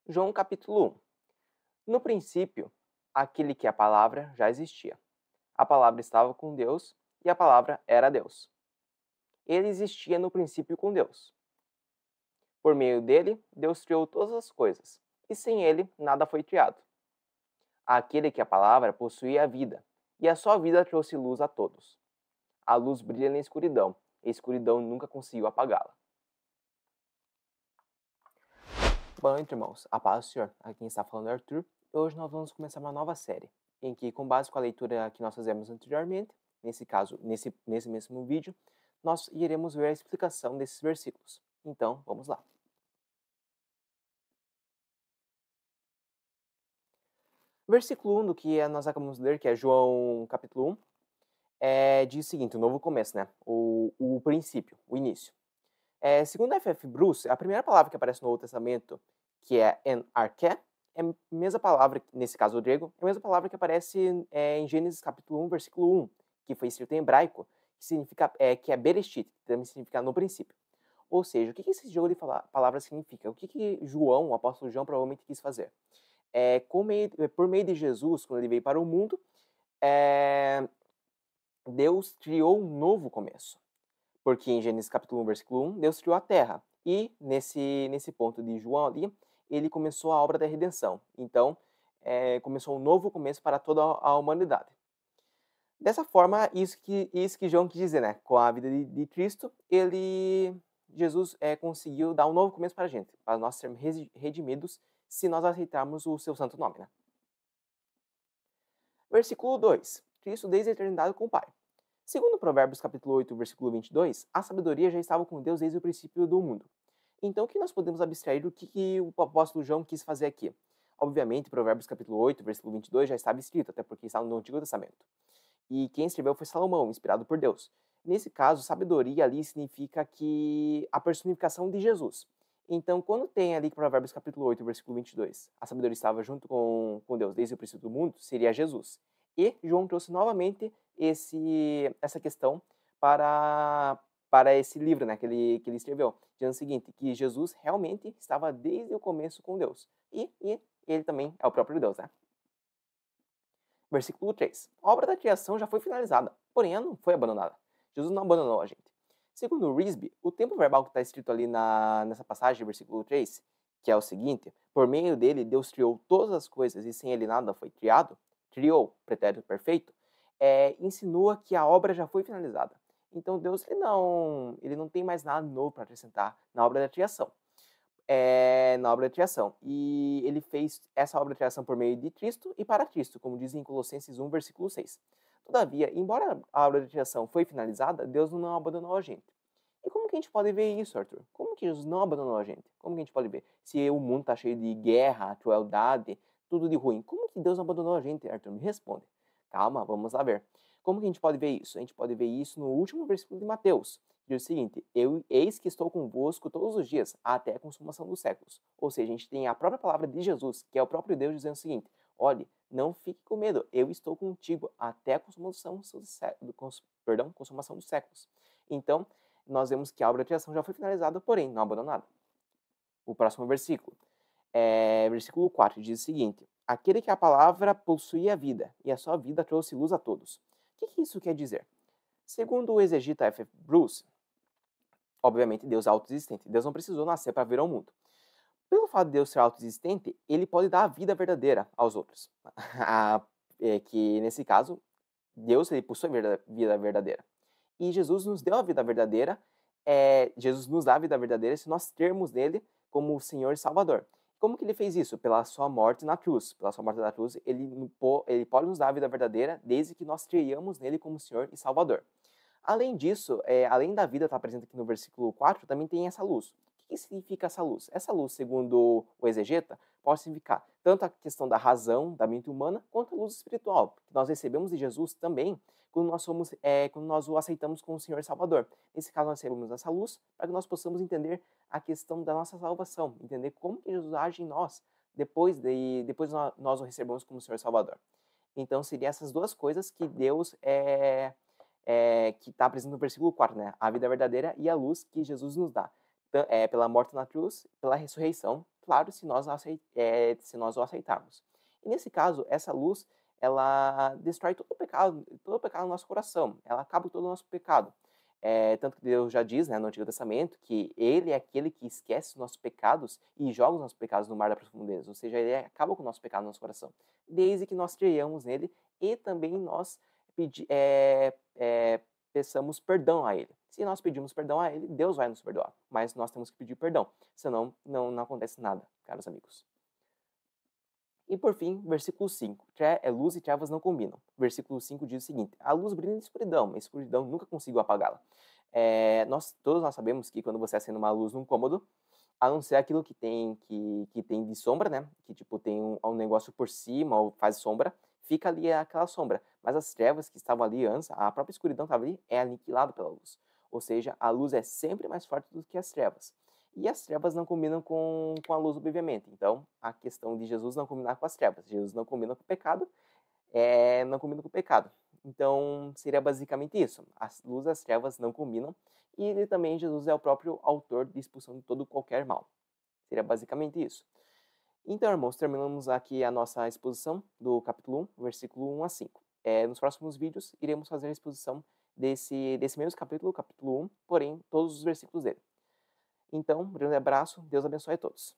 João capítulo 1. No princípio, aquele que é a palavra já existia. A palavra estava com Deus e a palavra era Deus. Ele existia no princípio com Deus. Por meio dele, Deus criou todas as coisas, e sem ele, nada foi criado. Aquele que é a palavra possuía a vida, e a sua vida trouxe luz a todos. A luz brilha na escuridão, e a escuridão nunca conseguiu apagá-la. Boa noite, irmãos. A paz do Senhor. Aqui quem está falando é Arthur. E hoje nós vamos começar uma nova série, em que, com base com a leitura que nós fizemos anteriormente, nesse caso, nesse mesmo vídeo, nós iremos ver a explicação desses versículos. Então, vamos lá. Versículo 1 do que nós acabamos de ler, que é João capítulo 1, diz o seguinte, o novo começo, né? O princípio, o início. Segundo F.F. Bruce, a primeira palavra que aparece no Novo Testamento, que é en arché, é a mesma palavra, nesse caso o grego, é a mesma palavra que aparece em Gênesis capítulo 1, versículo 1, que foi escrito em hebraico, que significa, que é Bereshit, que também significa no princípio. Ou seja, o que esse jogo de palavras significa? O que João, o apóstolo João, provavelmente quis fazer? Por meio de Jesus, quando ele veio para o mundo, Deus criou um novo começo. Porque em Gênesis capítulo 1, versículo 1, Deus criou a terra. E nesse ponto de João ali, ele começou a obra da redenção. Então, começou um novo começo para toda a humanidade. Dessa forma, isso que João quis dizer, né? Com a vida de Cristo, Jesus conseguiu dar um novo começo para a gente, para nós sermos redimidos, se nós aceitarmos o seu santo nome, né? Versículo 2. Cristo desde a eternidade com o Pai. Segundo Provérbios capítulo 8, versículo 22, a sabedoria já estava com Deus desde o princípio do mundo. Então, o que nós podemos abstrair do que o apóstolo João quis fazer aqui? Obviamente, Provérbios capítulo 8, versículo 22 já estava escrito, até porque está no Antigo Testamento. E quem escreveu foi Salomão, inspirado por Deus. Nesse caso, sabedoria ali significa que a personificação de Jesus. Então, quando tem ali Provérbios capítulo 8, versículo 22, a sabedoria estava junto com Deus desde o princípio do mundo, seria Jesus. E João trouxe novamente essa questão para esse livro, né, que ele escreveu, dizendo o seguinte, que Jesus realmente estava desde o começo com Deus. E ele também é o próprio Deus, né? Versículo 3. A obra da criação já foi finalizada, porém ela não foi abandonada. Jesus não abandonou a gente. Segundo Risby, o tempo verbal que está escrito ali nessa passagem, versículo 3, que é o seguinte, por meio dele Deus criou todas as coisas e sem ele nada foi criado, criou, pretérito perfeito, insinua que a obra já foi finalizada. Então Deus ele não tem mais nada novo para acrescentar na obra da criação. Na obra da criação. E ele fez essa obra da criação por meio de Cristo e para Cristo, como diz em Colossenses 1, versículo 6. Todavia, embora a obra da criação foi finalizada, Deus não abandonou a gente. E como que a gente pode ver isso, Arthur? Como que Jesus não abandonou a gente? Como que a gente pode ver? Se o mundo está cheio de guerra, crueldade, tudo de ruim, como que Deus não abandonou a gente, Arthur? Me responde. Calma, vamos lá ver. Como que a gente pode ver isso? A gente pode ver isso no último versículo de Mateus, diz o seguinte, eis que estou convosco todos os dias, até a consumação dos séculos. Ou seja, a gente tem a própria palavra de Jesus, que é o próprio Deus, dizendo o seguinte, olhe, não fique com medo, eu estou contigo até a consumação dos séculos. Então, nós vemos que a obra da criação já foi finalizada, porém não abandonada. O próximo versículo, versículo 4, diz o seguinte, aquele que a palavra possuía a vida, e a sua vida trouxe luz a todos. O que isso quer dizer? Segundo o exegeta F.F. Bruce, obviamente Deus é autoexistente. Deus não precisou nascer para vir ao mundo. Pelo fato de Deus ser autoexistente, ele pode dar a vida verdadeira aos outros. Que nesse caso, Deus ele possui a vida verdadeira. E Jesus nos deu a vida verdadeira. Jesus nos dá a vida verdadeira se nós termos nele como o Senhor e Salvador. Como que ele fez isso? Pela sua morte na cruz. Pela sua morte na cruz, ele pode nos dar a vida verdadeira desde que nós creiamos nele como Senhor e Salvador. Além disso, além da vida estar presente aqui no versículo 4, também tem essa luz. O que significa essa luz? Essa luz, segundo o exegeta, pode significar tanto a questão da razão, da mente humana, quanto a luz espiritual, que nós recebemos de Jesus também quando nós o aceitamos como Senhor e Salvador. Nesse caso, nós recebemos essa luz para que nós possamos entender a questão da nossa salvação, entender como que Jesus age em nós depois nós o recebemos como Senhor e Salvador. Então, seriam essas duas coisas que Deus que está presente no versículo 4, né? A vida verdadeira e a luz que Jesus nos dá. Pela morte na cruz, pela ressurreição, claro, se nós o aceitarmos. E nesse caso, essa luz, ela destrói todo o pecado no nosso coração. Ela acaba com todo o nosso pecado. Tanto que Deus já diz, né, no Antigo Testamento, que Ele é aquele que esquece os nossos pecados e joga os nossos pecados no mar da profundeza. Ou seja, Ele acaba com o nosso pecado no nosso coração. Desde que nós creiamos nele e também nós peçamos perdão a Ele. Se nós pedimos perdão a Ele, Deus vai nos perdoar. Mas nós temos que pedir perdão, senão não acontece nada, caros amigos. E por fim, versículo 5. Luz e trevas não combinam. Versículo 5 diz o seguinte: a luz brilha na escuridão, mas a escuridão nunca conseguiu apagá-la. Todos nós sabemos que quando você acende uma luz num cômodo, a não ser aquilo que tem de sombra, né? Que tipo tem um negócio por cima ou faz sombra, fica ali aquela sombra. Mas as trevas que estavam ali antes, a própria escuridão estava ali, é aniquilada pela luz. Ou seja, a luz é sempre mais forte do que as trevas. E as trevas não combinam com a luz, obviamente. Então, a questão de Jesus não combinar com as trevas. Jesus não combina com o pecado, não combina com o pecado. Então, seria basicamente isso. As luzes e as trevas não combinam. E ele também, Jesus, é o próprio autor de expulsão de todo qualquer mal. Seria basicamente isso. Então, irmãos, terminamos aqui a nossa exposição do capítulo 1, versículo 1 a 5. Nos próximos vídeos, iremos fazer a exposição desse mesmo capítulo, capítulo 1, porém, todos os versículos dele. Então, um grande abraço, Deus abençoe a todos.